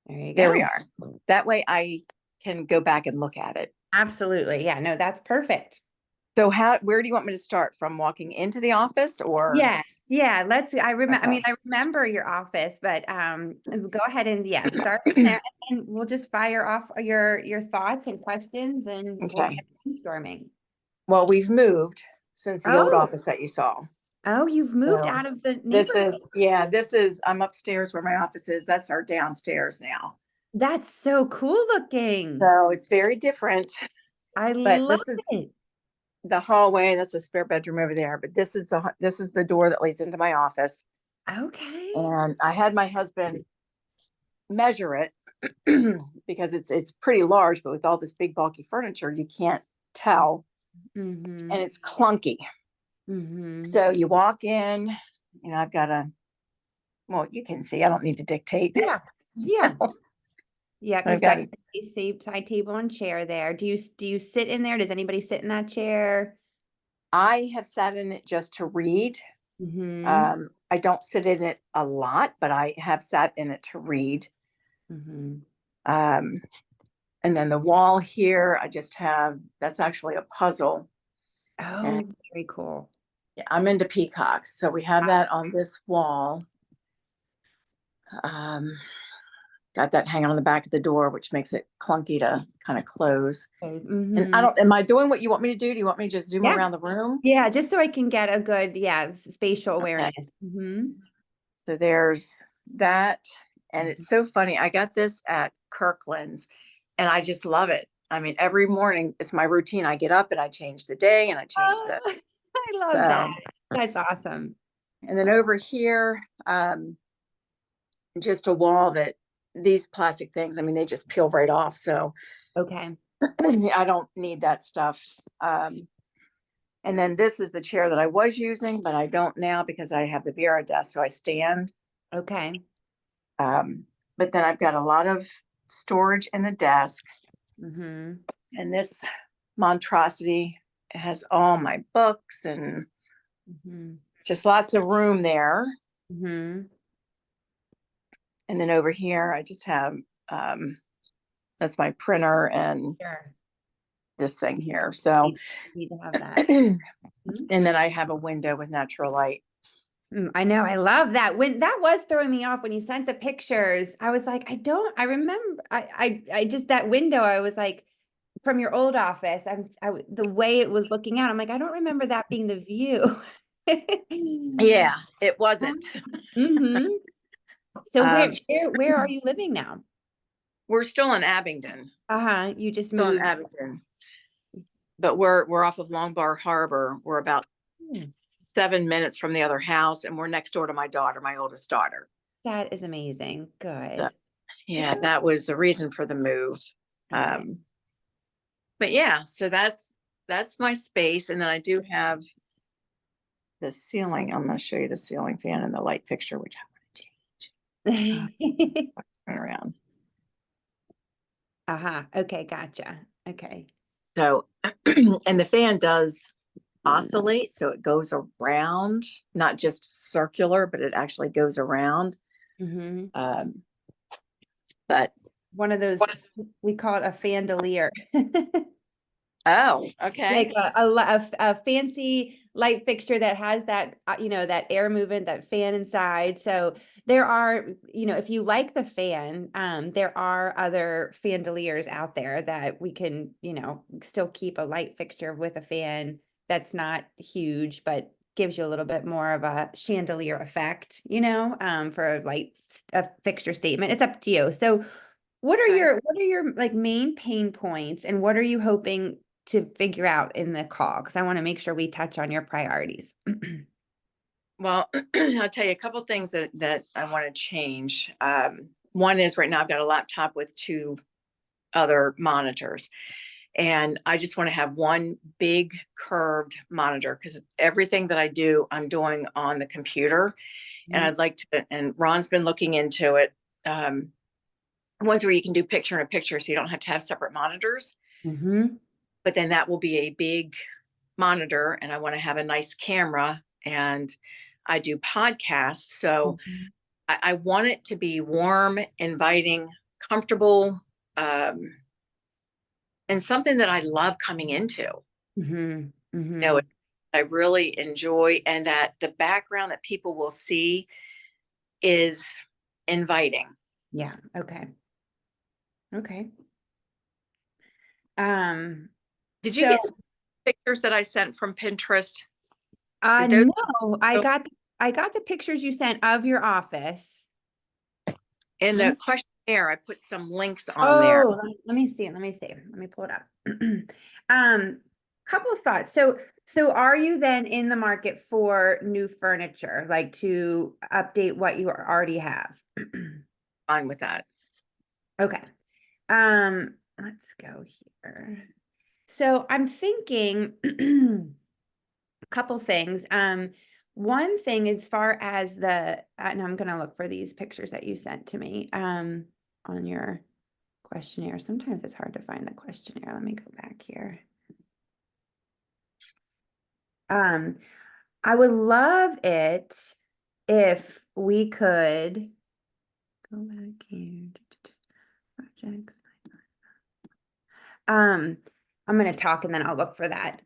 There you There we go. are. That way I can go back and look at it. Absolutely. Yeah, no, that's perfect. So where do you want me to start? From walking into the office or? Yes. Yeah. I mean, Okay. I remember your office, but go ahead and yeah, start from there and we'll just fire off your thoughts and questions and we'll Okay. get brainstorming. Well, we've moved since the old Oh, office that you saw. oh, you've moved So out of the this neighborhood. is, yeah, this is, I'm upstairs where my office is. That's our downstairs now. That's so cool looking. So it's very different, I but love this is it. the hallway. That's a spare bedroom over there. But this is the door that leads into my office. Okay. And I had my husband measure it because it's pretty large, but with all this big bulky furniture, you can't tell, Mm-hmm. and it's clunky. Mm-hmm. So you walk in, I've got well, you can see, I don't need to dictate. Yeah. Yeah. So Yeah, I've you've got, got your side table and chair there. Do you sit in there? Does anybody sit in that chair? I have sat in it just to read. Mm-hmm. I don't sit in it a lot, but I have sat in it to read. Mm-hmm. Um, and then the wall here, I just have, that's actually a puzzle. And Oh, very cool. yeah, I'm into peacocks. So we have that on this wall. Um, got that hanging on the back of the door, which makes it clunky to kind of close. And Mm-hmm. am I doing what you want me to do? Do you want me to just zoom Yeah. around the room? Yeah, just so I can get a good, yeah, spatial Okay. awareness. Mm-hmm. So there's that. And Mm-hmm. it's so funny. I got this at Kirkland's and I just love it. I mean, every morning it's my routine. I get up and I change the day and I change Oh, the, I love that. so, That's awesome. and then over here, just a wall that these plastic things, I mean, they just peel right off. So Okay. I don't need that stuff. And then this is the chair that I was using, but I don't now because I have the Vera desk, so I stand. Okay. Um, but then I've got a lot of storage in the desk, Mm-hmm. and this monstrosity has all my books and Mm-hmm. just lots of room there. Mm-hmm. And then over here, I just have that's my printer and Sure. this thing here. So, Need to have that. and Mhm. then I have a window with natural light. I know. I love that. When that was throwing me off when you sent the pictures, I was like, I remember, I just that window, I was like, from your old office, the way it was looking out, I'm like, I don't remember that being the view. Yeah, it wasn't. hmm So Um, where are you living now? we're still in Abingdon, Uh-huh. You just still in moved. Abingdon, but we're off of Long Bar Harbor. We're about Hmm, 7 minutes from the other house, and we're next door to my daughter, my oldest daughter. That is amazing. So, Good. yeah, that was the reason for the move. Okay. Um, but yeah, so that's my space, and then I do have the ceiling. I'm going to show you the ceiling fan and the light fixture, which I want to change. Turn around. Uh-huh. Okay, gotcha. Okay. So, and the fan does oscillate, so it goes around, not just circular, but it actually goes around. hmm Um, but One of those, we call it a fandelier. oh, okay. Like a fancy light fixture that has that, that air movement, that fan inside. So there are, if you like the fan, there are other fandeliers out there that we can, still keep a light fixture with a fan that's not huge, but gives you a little bit more of a chandelier effect, for a fixture statement. It's up to you. So Okay. what are your like main pain points and what are you hoping to figure out in the call? Because I want to make sure we touch on your priorities. Well, I'll tell you a couple things that I want to change. One is right now I've got a laptop with two other monitors, and I just want to have one big curved monitor because everything that I do, I'm doing on the computer, and I'd like to. And Ron's been looking into it. Ones where you can do picture in a picture, so you don't have to have separate monitors. Mm-hmm. But then that will be a big monitor, and I want to have a nice camera. And I do podcasts, so Mm-hmm. I want it to be warm, inviting, comfortable, um, and something that I love coming into. Mm-hmm. You know, Mm-hmm. I really enjoy, and that the background that people will see is inviting. Yeah. Okay. Okay. Um, Did you so get some pictures that I sent from Pinterest? Did those no, go I got the pictures you sent of your office. in Let the me, questionnaire? I put some links on there. oh, let me see. Let me see. Let me pull it up. Um, couple of thoughts. So are you then in the market for new furniture, like to update what you already have? Fine with that. Okay. Let's go here. So I'm thinking a couple things. One thing as far as and I'm gonna look for these pictures that you sent to me, on your questionnaire. Sometimes it's hard to find the questionnaire. Let me go back here. Um, I would love it if we could go back here. Projects. Um, I'm gonna talk and then I'll look for that.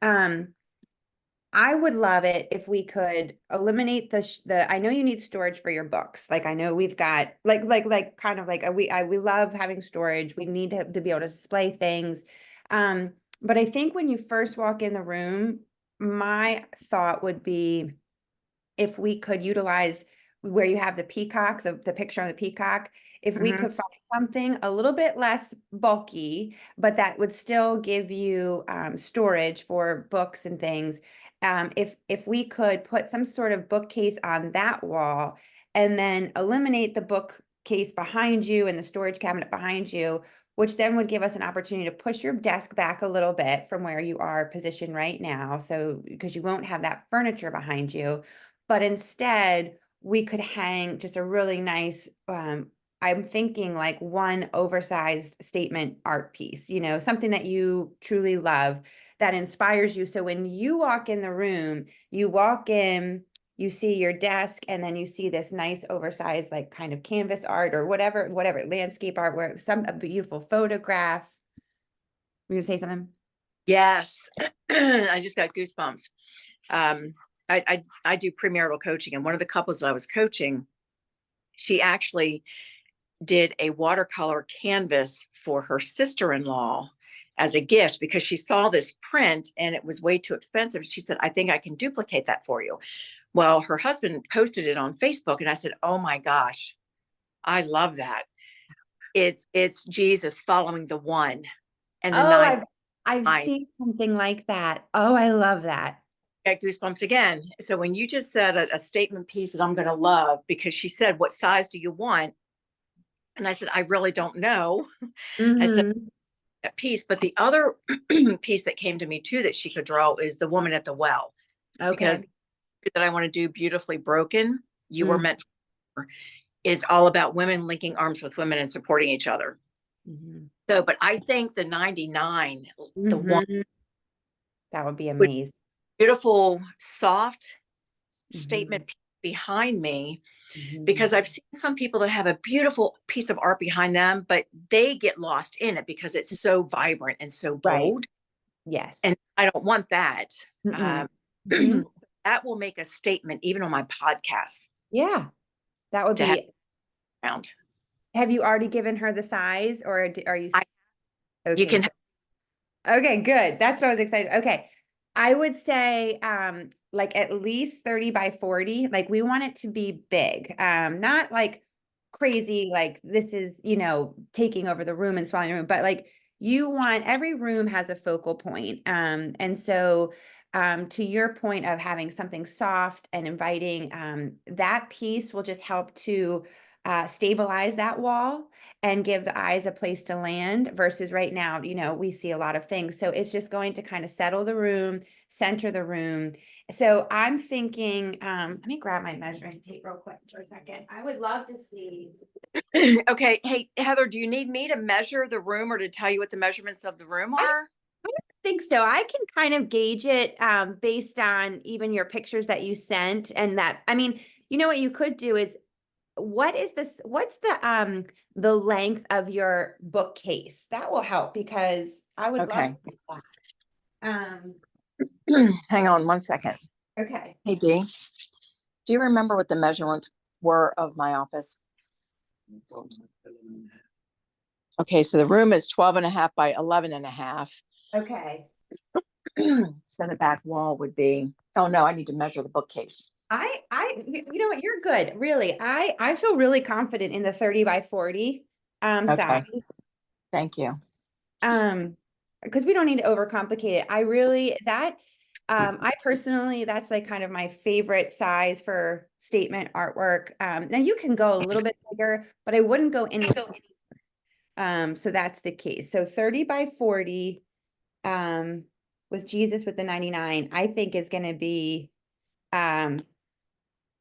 I would love it if we could eliminate the I know you need storage for your books. Like I know we've got like kind of like we love having storage. We need to be able to display things. But I think when you first walk in the room, my thought would be if we could utilize where you have the peacock, the picture of the peacock, if we Mhm. could find something a little bit less bulky, but that would still give you storage for books and things. If we could put some sort of bookcase on that wall and then eliminate the bookcase behind you and the storage cabinet behind you, which then would give us an opportunity to push your desk back a little bit from where you are positioned right now. So, because you won't have that furniture behind you, but instead we could hang just a really nice, I'm thinking like one oversized statement art piece, something that you truly love that inspires you. So when you walk in the room, you walk in, you see your desk, and then you see this nice oversized, like kind of canvas art or whatever landscape art, where a beautiful photograph. Were you gonna say something? Yes, I just got goosebumps. Um, I do premarital coaching, and one of the couples that I was coaching, she actually did a watercolor canvas for her sister-in-law as a gift because she saw this print and it was way too expensive. She said, I think I can duplicate that for you. Well, her husband posted it on Facebook, and I said, oh my gosh, I love that. It's Jesus following the one and the Oh, nine. I've I seen something like that. Oh, I love that. got goosebumps again. So when you just said a statement piece that I'm going to love, because she said, what size do you want? And I said, I really don't know. I said, Hmm. that piece. But the other piece that came to me too that she could draw is the woman at the well, because Okay. that I want to do beautifully broken. You were Mm-hmm. meant for is all about women linking arms with women and supporting each other. So, but I think the 99, the one Mm-hmm. That would be with amazing. beautiful, soft Mm-hmm. statement behind me, Mm-hmm. because I've seen some people that have a beautiful piece of art behind them, but they get lost in it because it's so vibrant and so Right. bold. Yes. And I don't want that. Mm-mm. Um, Hmm. that will make a statement even on my podcast Yeah, that would to have be. around. Have you already given her the size, or are you? I, you Okay, can, good. Okay, good. That's what I was excited. Okay. I would say like at least 30 by 40. Like we want it to be big. Not like crazy, like this is, taking over the room and swallowing the room, but like you want every room has a focal point. And so to your point of having something soft and inviting, that piece will just help to stabilize that wall and give the eyes a place to land versus right now, we see a lot of things. So it's just going to kind of settle the room, center the room. So I'm thinking, let me grab my measuring tape real quick for a second. I would love to see. okay. Hey, Heather, do you need me to measure the room or to tell you what the measurements of the room I are? think so. I can kind of gauge it based on even your pictures that you sent. And that, I mean, what you could do is what is this, what's the length of your bookcase? That will help because I would love Okay. that. Um, Hang on one second. okay. Hey, Dee, do you remember what the measurements were of my office? Okay, so the room is 12 and a half by 11 and a half. Okay. So the back wall would be, oh no, I need to measure the bookcase. You know what, you're good, really. I feel really confident in the 30 by 40 size. Okay, thank you. Because we don't need to overcomplicate it. I really that I personally, that's like kind of my favorite size for statement artwork. Now you can go a little bit bigger, but I wouldn't go any so that's the case. So 30 by 40 with Jesus with the 99, I think is going to be um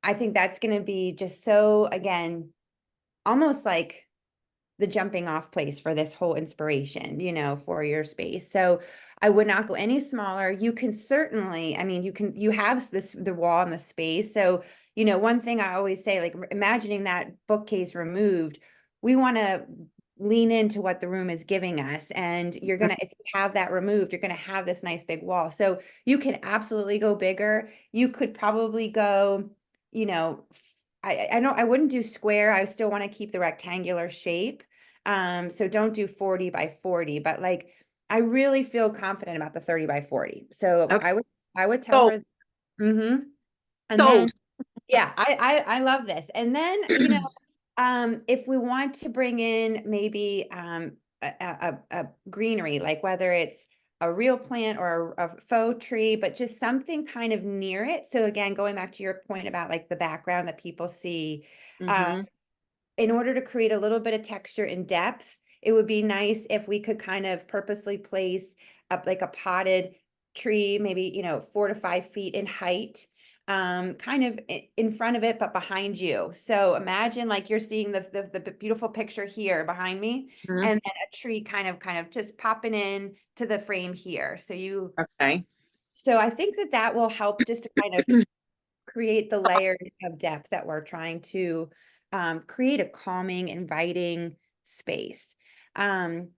I think that's going to be just so, again, almost like the jumping off place for this whole inspiration, for your space. So I would not go any smaller. You can certainly, I mean, you have the wall and the space. So, one thing I always say, like imagining that bookcase removed, we want to lean into what the room is giving us. And if you have that removed, you're going to have this nice big wall. So you can absolutely go bigger. You could probably go, you know, I wouldn't do square. I still want to keep the rectangular shape. So don't do 40 by 40, but like I really feel confident about the 30 by 40. So Okay, I would tell so her, mm-hmm. And then sold. yeah, I love this. And then, if we want to bring in maybe a greenery, like whether it's a real plant or a faux tree, but just something kind of near it. So again, going back to your point about like the background that people see, um, Mm-hmm. in order to create a little bit of texture and depth, it would be nice if we could kind of purposely place up like a potted tree, maybe, 4 to 5 feet in height, kind of in front of it, but behind you. So imagine like you're seeing the beautiful picture here behind me, Mm-hmm. and then a tree kind of just popping in to the frame here. Okay. So I think that will help just to kind of create the layer of depth that we're trying to create a calming, inviting space. Um,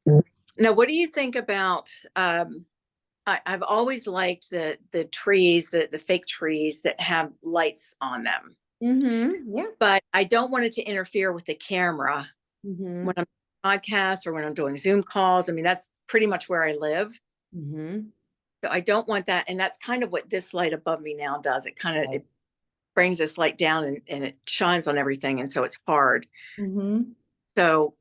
Now, what do you think about I've always liked the trees, the fake trees that have lights on them, yeah. but I don't want it to interfere with the camera hmm when I'm podcast or when I'm doing Zoom calls. I mean, that's pretty much where I live. hmm So I don't want that. And that's kind of what this light above me now does. It brings this light down and it shines on everything. And so it's hard. hmm So,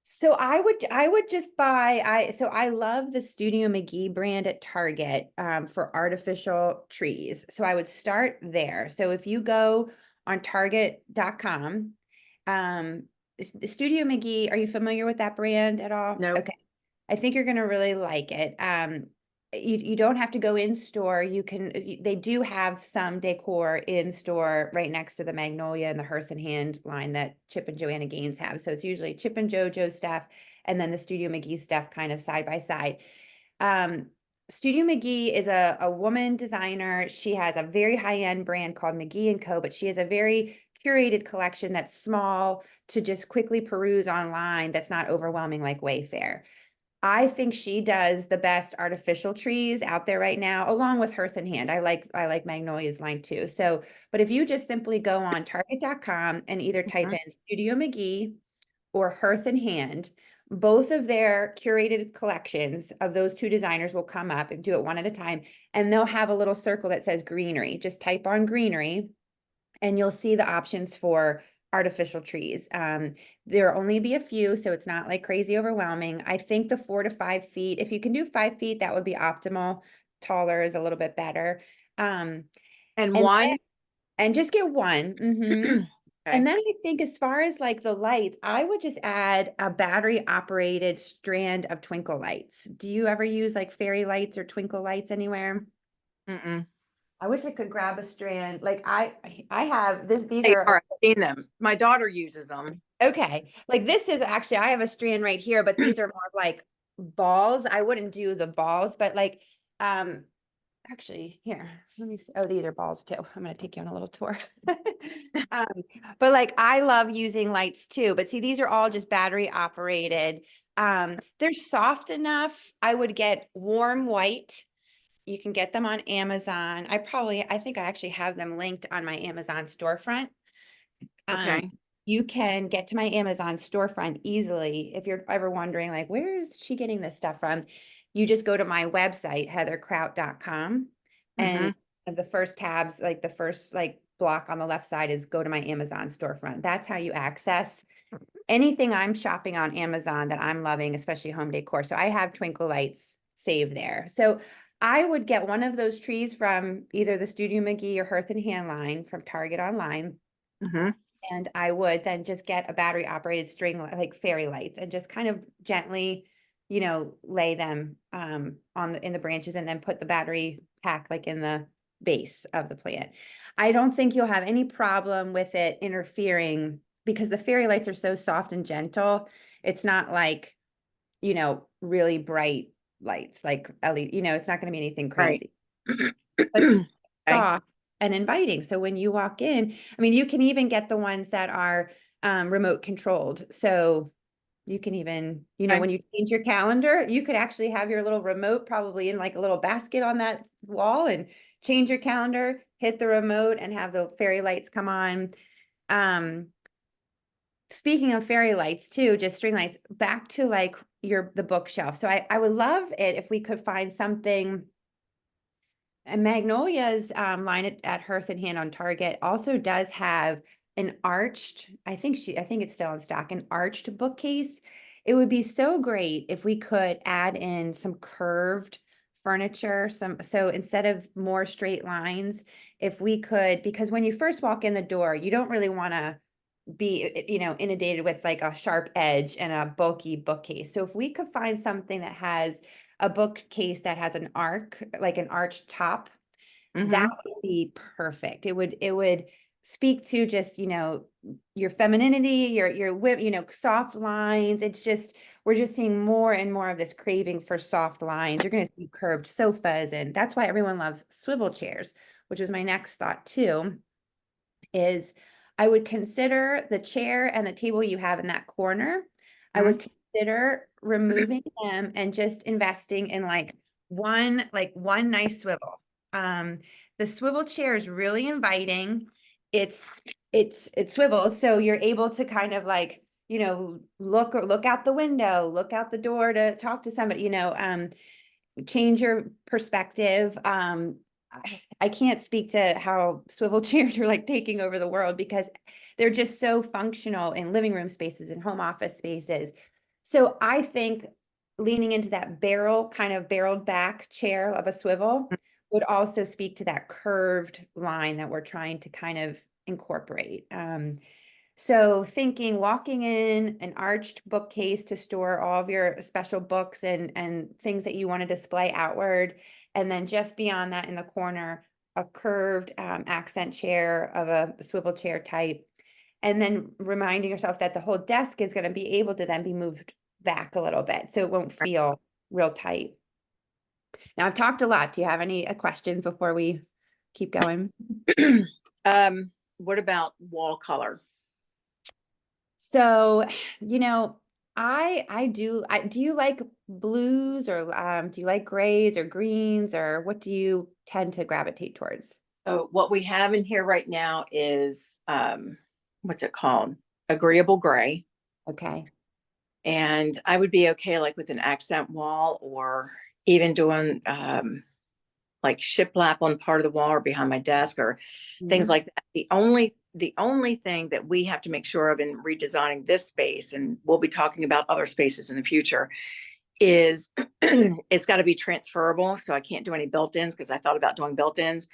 So I would just buy so I love the Studio McGee brand at Target for artificial trees. So I would start there. So if you go on target.com, the Studio McGee, are you familiar with that brand at all? no. Okay. I think you're gonna really like it. You don't have to go in store. They do have some decor in store right next to the Magnolia and the Hearth and Hand line that Chip and Joanna Gaines have. So it's usually Chip and JoJo stuff and then the Studio McGee stuff kind of side by side. Um, Studio McGee is a woman designer. She has a very high-end brand called McGee and Co., but she has a very curated collection that's small to just quickly peruse online that's not overwhelming like Wayfair. I think she does the best artificial trees out there right now, along with Hearth and Hand. I like Magnolia's line too. So, but if you just simply go on target.com and either type Mhm. in Studio McGee or Hearth and Hand, both of their curated collections of those two designers will come up and do it one at a time. And they'll have a little circle that says greenery. Just type on greenery and you'll see the options for artificial trees. There'll only be a few, so it's not like crazy overwhelming. I think the 4 to 5 feet, if you can do 5 feet, that would be optimal. Taller is a little bit better. Um, And and one, and just get one. And okay. then I think as far as like the lights, I would just add a battery operated strand of twinkle lights. Do you ever use like fairy lights or twinkle lights anywhere? Mm-mm. I wish I could grab a strand. Like I have these They are are. I've seen them. My daughter uses them. okay. Like this is actually, I have a strand right here, but these are more like balls. I wouldn't do the balls, but like, um, actually, here, let me see. Oh, these are balls too. I'm gonna take you on a little tour. Um, but like I love using lights too, but see, these are all just battery operated. They're soft enough. I would get warm white. You can get them on Amazon. I think I actually have them linked on my Amazon storefront. Um, Okay. you can get to my Amazon storefront easily. If you're ever wondering, like, where is she getting this stuff from? You just go to my website, heatherkraut.com. Mm-hmm. And the first tabs, like the first like block on the left side is go to my Amazon storefront. That's how you access anything I'm shopping on Amazon that I'm loving, especially home decor. So I have twinkle lights saved there. So I would get one of those trees from either the Studio McGee or Hearth and Hand line from Target online. Mm-hmm. And I would then just get a battery operated string like fairy lights and just kind of gently, lay them in the branches and then put the battery pack like in the base of the plant. I don't think you'll have any problem with it interfering because the fairy lights are so soft and gentle. It's not like, really bright lights like LED, it's not going to be anything Right. crazy. But just Okay. soft and inviting. So when you walk in, I mean, you can even get the ones that are remote controlled. So you can even, Okay. when you change your calendar, you could actually have your little remote probably in like a little basket on that wall and change your calendar, hit the remote and have the fairy lights come on. Um, Speaking of fairy lights too, just string lights, back to like the bookshelf. So I would love it if we could find something. And Magnolia's line at Hearth and Hand on Target also does have an arched, I think it's still in stock, an arched bookcase. It would be so great if we could add in some curved furniture, so instead of more straight lines, if we could, because when you first walk in the door, you don't really want to be, inundated with like a sharp edge and a bulky bookcase. So if we could find something that has a bookcase that has an arc, like an arched top, that Mm-hmm. would be perfect. It would speak to just, your femininity, soft lines. It's just, we're just seeing more and more of this craving for soft lines. You're going to see curved sofas, and that's why everyone loves swivel chairs, which was my next thought too, is I would consider the chair and the table you have in that corner. I would consider removing them and just investing in like one nice swivel. Um, the swivel chair is really inviting. It's it swivels, so you're able to kind of like, look out the window, look out the door to talk to somebody, change your perspective. I can't speak to how swivel chairs are like taking over the world because they're just so functional in living room spaces and home office spaces. So I think leaning into that kind of barreled back chair of a swivel would also speak to that curved line that we're trying to kind of incorporate. So thinking walking in an arched bookcase to store all of your special books and things that you want to display outward, and then just beyond that in the corner, a curved accent chair of a swivel chair type, and then reminding yourself that the whole desk is going to be able to then be moved back a little bit so it won't feel real tight. Now I've talked a lot. Do you have any questions before we keep going? What about wall color? So, you know, do you like blues or do you like grays or greens or what do you tend to gravitate towards? So what we have in here right now is what's it called? Agreeable gray. Okay. And I would be okay like with an accent wall or even doing like shiplap on part of the wall or behind my desk or things Mhm. like that. The only thing that we have to make sure of in redesigning this space, and we'll be talking about other spaces in the future, is it's got to be transferable. So I can't do any built-ins because I thought about doing built-ins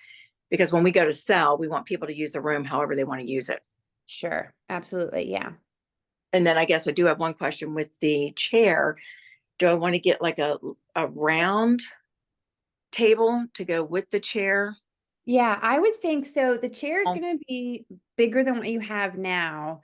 because when we go to sell, we want people to use the room however they want to use it. Sure. Absolutely. Yeah. And then I guess I do have one question with the chair. Do I want to get like a round table to go with the chair? Yeah, I would think so. The chair is Oh, going to be bigger than what you have now.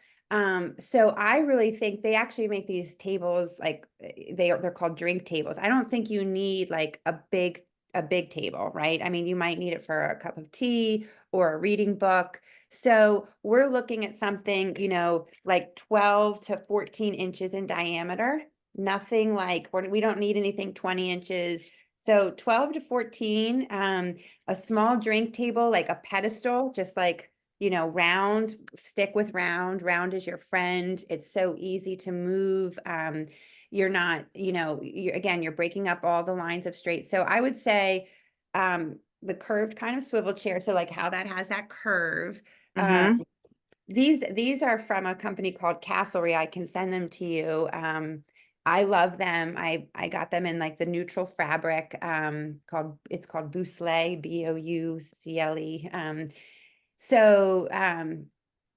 So I really think they actually make they're called drink tables. I don't think you need like a big a big table, right? I mean, you might need it for a cup of tea or a reading book. So we're looking at something, like 12 to 14 inches in diameter. Nothing like, we don't need anything 20 inches. So 12 to 14, a small drink table, like a pedestal, just like, round, stick with round. Round is your friend. It's so easy to move. You're not, you're breaking up all the lines of straight. So I would say the curved kind of swivel chair. So like how that has that curve. Mm-hmm. These are from a company called Castlery. I can send them to you. I love them. I got them in like the neutral fabric, it's called Boucle, Boucle.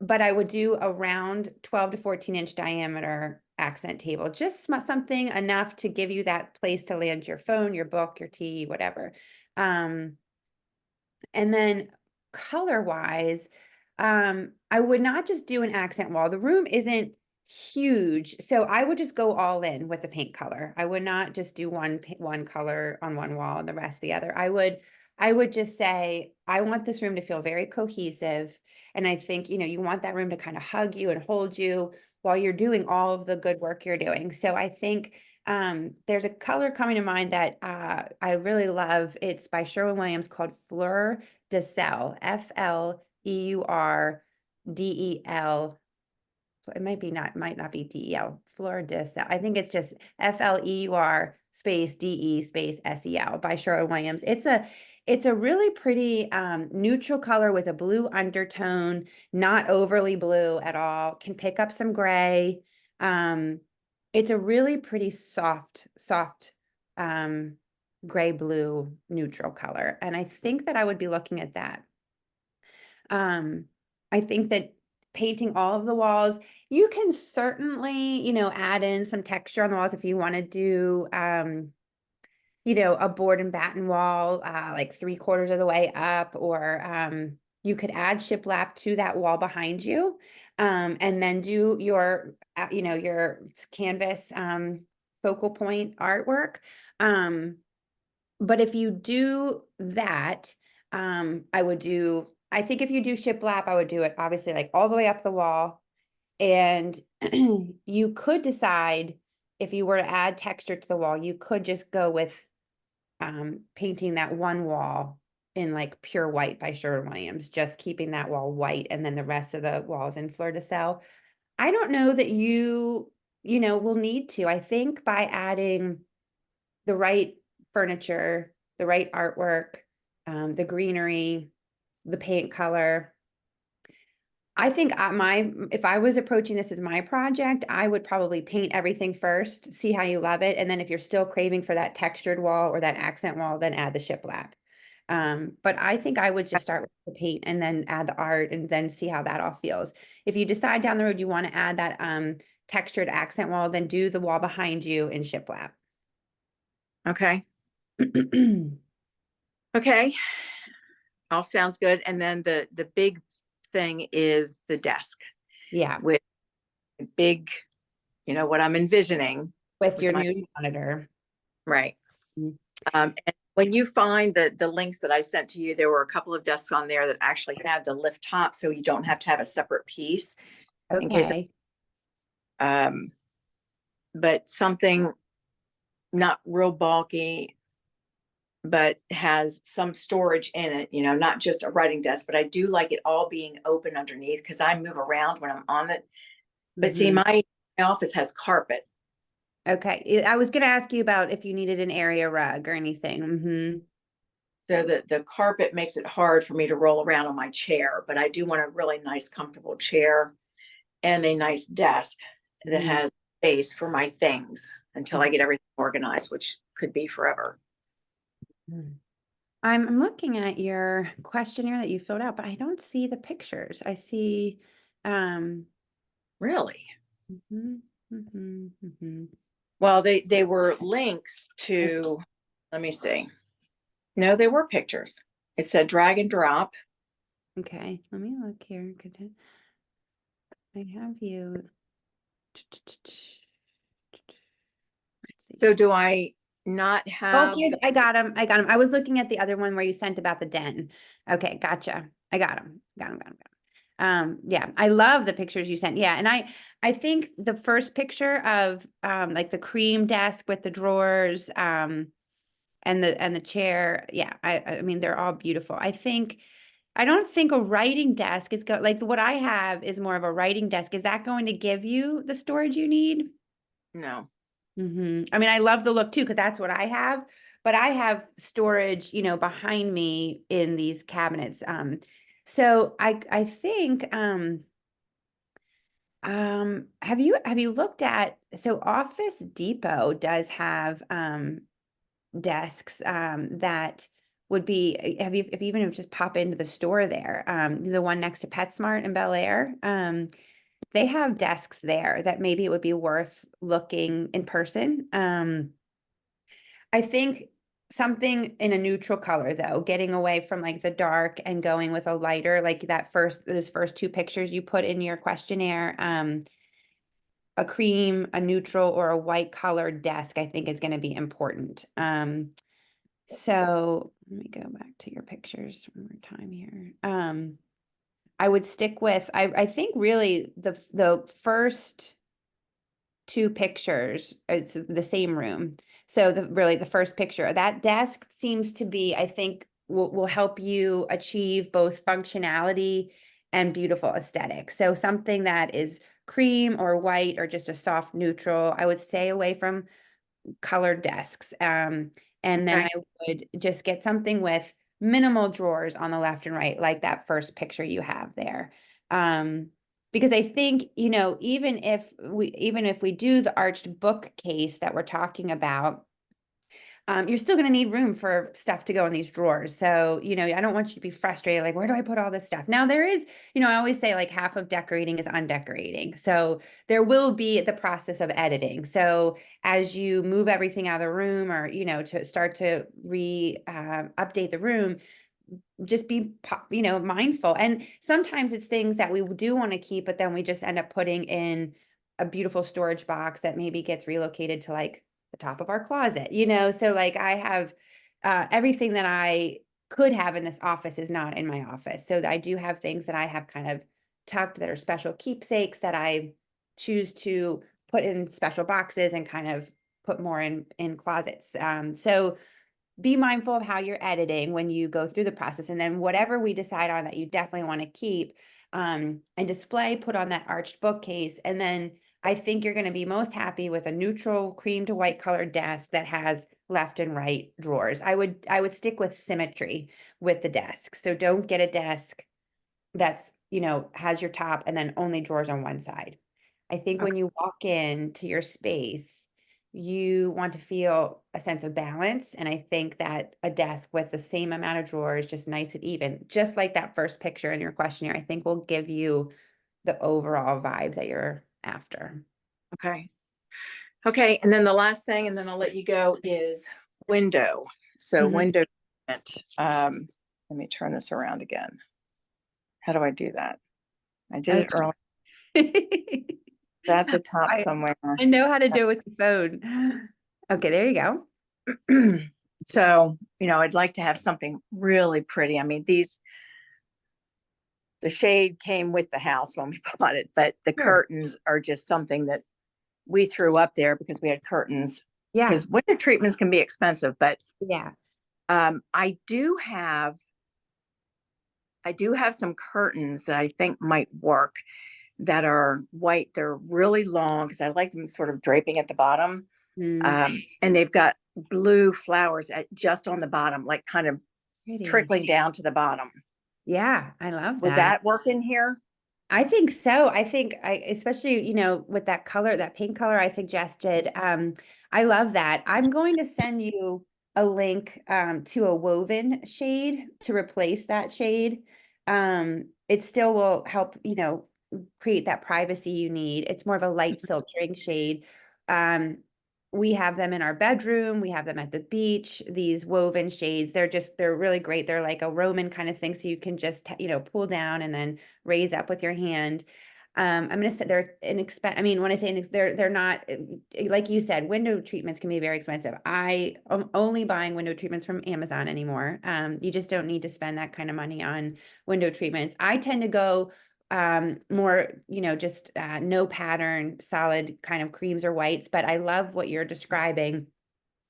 But I would do a round 12 to 14-inch diameter accent table, just something enough to give you that place to land your phone, your book, your tea, whatever. And then color wise, I would not just do an accent wall. The room isn't huge, so I would just go all in with the paint color. I would not just do one color on one wall and the rest the other. I would just say, I want this room to feel very cohesive. And I think, you want that room to kind of hug you and hold you while you're doing all of the good work you're doing. So I think there's a color coming to mind that I really love. It's by Sherwin-Williams called Fleur de Sel, Fleurdel. So it might not be DEL, Fleur de Sel. I think it's just FLEUR space DE space SEL by Sherwin-Williams. It's a really pretty neutral color with a blue undertone, not overly blue at all, can pick up some gray. It's a really pretty soft, gray blue neutral color. And I think that I would be looking at that. I think that painting all of the walls, you can certainly, add in some texture on the walls if you want to do, a board and batten wall, like 3/4 of the way up, or you could add shiplap to that wall behind you, and then do your canvas focal point artwork. But if you do that, I think if you do shiplap, I would do it obviously like all the way up the wall. And you could decide if you were to add texture to the wall, you could just go with painting that one wall in like pure white by Sherwin-Williams, just keeping that wall white and then the rest of the walls in Fleur de Sel. I don't know that will need to. I think by adding the right furniture, the right artwork, the greenery, the paint color. I think if I was approaching this as my project, I would probably paint everything first, see how you love it. And then if you're still craving for that textured wall or that accent wall, then add the shiplap. But I think I would just start with the paint and then add the art and then see how that all feels. If you decide down the road you want to add that textured accent wall, then do the wall behind you in shiplap. Okay. Okay. All sounds good. And then the big thing is the desk. Yeah. With big, what I'm envisioning. With your new monitor. Right. Mhm. And when you find the links that I sent to you, there were a couple of desks on there that actually had the lift top, so you don't have to have a separate piece in case. But something not real bulky, but has some storage in it, not just a writing desk, but I do like it all being open underneath because I move around when I'm on it. But see, my office has carpet. Okay. I was going to ask you about if you needed an area rug or anything. So the carpet makes it hard for me to roll around on my chair, but I do want a really nice, comfortable chair and a nice desk that has space for my things until I get everything organized, which could be forever. I'm looking at your questionnaire that you filled out, but I don't see the pictures. I see, Really? Well, they were links to, let me see. No, they were pictures. It said drag and drop. Okay, let me look here. I have you. So do I not Oh, have, here's, I got him. I got him. I was looking at the other one where you sent about the den. Okay, gotcha. I got him. Got him, got him, got him. Yeah, I love the pictures you sent. Yeah, and I think the first picture of like the cream desk with the drawers and the chair, yeah, I mean they're all beautiful. I don't think a writing desk is go like what I have is more of a writing desk. Is that going to give you the storage you need? no. I mean, I love the look too, because that's what I have, but I have storage, behind me in these cabinets. So I think have you looked at so Office Depot does have desks that would be have you if you even just pop into the store there, the one next to PetSmart in Bel Air, they have desks there that maybe it would be worth looking in person. I think something in a neutral color though, getting away from like the dark and going with a lighter, like those first two pictures you put in your questionnaire, a cream, a neutral, or a white colored desk, I think is going to be important. So let me go back to your pictures one more time here. I would stick with, I think really the first two pictures, it's the same room. So really the first picture, that desk seems to be, I think will help you achieve both functionality and beautiful aesthetics. So something that is cream or white or just a soft neutral, I would stay away from colored desks. And then Okay. I would just get something with minimal drawers on the left and right, like that first picture you have there. Because I think, even if we do the arched bookcase that we're talking about, you're still going to need room for stuff to go in these drawers. So, I don't want you to be frustrated, like, where do I put all this stuff? Now, there is, I always say like half of decorating is undecorating. So, there will be the process of editing. So, as you move everything out of the room or, to start to update the room, just be mindful. And sometimes it's things that we do want to keep, but then we just end up putting in a beautiful storage box that maybe gets relocated to like the top of our closet, so like I have everything that I could have in this office is not in my office, so I do have things that I have kind of tucked that are special keepsakes that I choose to put in special boxes and kind of put more in closets. So be mindful of how you're editing when you go through the process. And then whatever we decide on that you definitely want to keep and display, put on that arched bookcase. And then I think you're going to be most happy with a neutral cream to white colored desk that has left and right drawers. I would stick with symmetry with the desk. So don't get a desk that's, has your top and then only drawers on one side. I think Okay. when you walk into your space, you want to feel a sense of balance. And I think that a desk with the same amount of drawers, just nice and even, just like that first picture in your questionnaire, I think will give you the overall vibe that you're after. Okay. Okay. And then the last thing, and then I'll let you go, is window. So Mhm. window treatment. Let me turn this around again. How do I do that? I did it earlier. Okay. At the top I, somewhere. I know how to do it with the phone. Okay, there you go. So, I'd like to have something really pretty. I mean, the shade came with the house when we bought it, but the Sure. curtains are just something that we threw up there because we had curtains. Yeah. Because window treatments can be expensive, but Yeah. um, I do have I do have some curtains that I think might work that are white. They're really long because I like them sort of draping at the bottom. Mm, And they've got blue flowers just on the bottom, like kind of pretty. trickling down to the bottom. Yeah, I love Would that. that work in here? I think so. I think especially, with that color, that pink color I suggested. I love that. I'm going to send you a link to a woven shade to replace that shade. It still will help, create that privacy you need. It's more of a light filtering shade. Um, we have them in our bedroom. We have them at the beach. These woven shades, they're really great. They're like a Roman kind of thing. So you can just, pull down and then raise up with your hand. I'm gonna say they're I mean, when I say they're not, like you said, window treatments can be very expensive. I am only buying window treatments from Amazon anymore. You just don't need to spend that kind of money on window treatments. I tend to go more, just no pattern, solid kind of creams or whites, but I love what you're describing.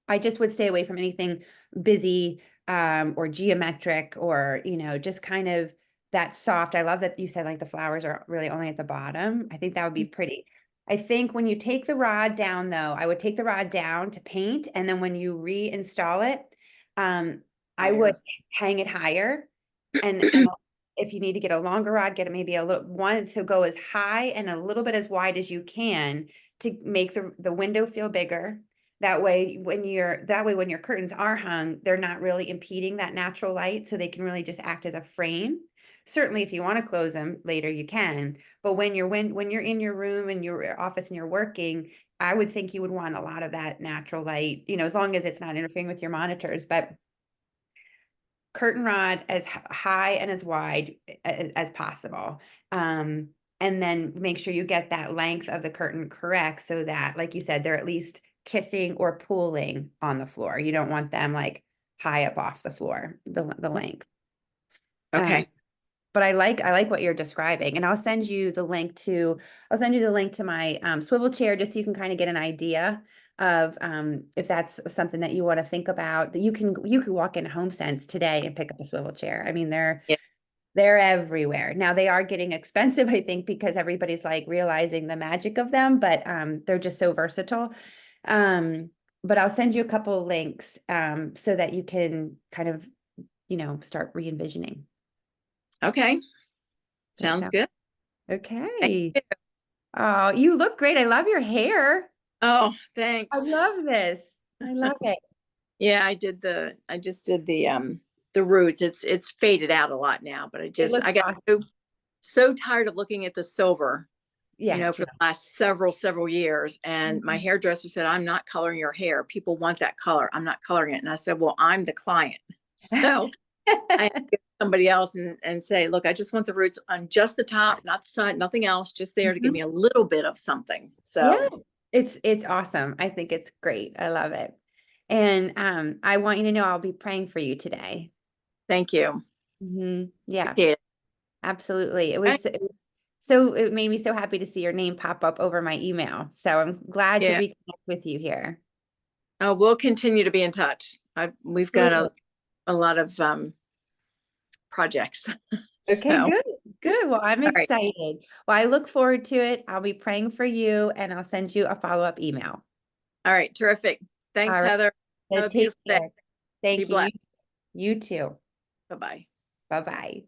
I just would stay away from anything busy or geometric or, just kind of that soft. I love that you said like the flowers are really only at the bottom. I think that would be pretty. I think when you take the rod down though, I would take the rod down to paint. And then when you reinstall it, um, I would Higher. hang it higher. And if you need to get a longer rod, get it maybe a little one, so go as high and a little bit as wide as you can to make the window feel bigger. That way, when your curtains are hung, they're not really impeding that natural light, so they can really just act as a frame. Certainly, if you want to close them later, you can. But when you're in your room and your office and you're working, I would think you would want a lot of that natural light, as long as it's not interfering with your monitors. But curtain rod as high and as wide as possible. And then make sure you get that length of the curtain correct so that, like you said, they're at least kissing or pooling on the floor. You don't want them like high up off the floor, the length. Um, Okay. but I like what you're describing, and I'll send you the link to my swivel chair just so you can kind of get an idea of if that's something that you want to think about. That you can walk in HomeSense today and pick up a swivel chair. I mean, Yeah. they're everywhere. Now they are getting expensive, I think, because everybody's like realizing the magic of them, but they're just so versatile. Um, but I'll send you a couple of links so that you can kind of, start re-envisioning. Okay. That Sounds sounds good. Thank okay. you. Oh, you look great. I love your hair. Oh, I thanks. love this. I love it. Yeah, I just did the roots. It's faded out a lot now, but It looks I got awesome. so tired of looking at the silver, Yeah. for the last several years. And my Mhm. hairdresser said, I'm not coloring your hair. People want that color. I'm not coloring it. And I said, well, I'm the client. So I have to go to somebody else and say, look, I just want the roots on just the top, not the side, nothing else, just there to give Mhm. me a little bit of something. Yeah, So it's awesome. I think it's great. I love it. And I want you to know I'll be praying for you today. thank you. Yeah, Appreciate it. absolutely. Okay. It made me so happy to see your name pop up over my email. So I'm glad to Yeah. reconnect with you here. We'll continue to be in touch. We've got Absolutely. a lot of projects. Okay, So, good. Good. Well, I'm all right. excited. Well, I look forward to it. I'll be praying for you and I'll send you a follow-up email. All right. Terrific. Thanks, All right. Heather. So Have a take beautiful day. care. Be Thank you. blessed. You too. Bye bye. Bye-bye.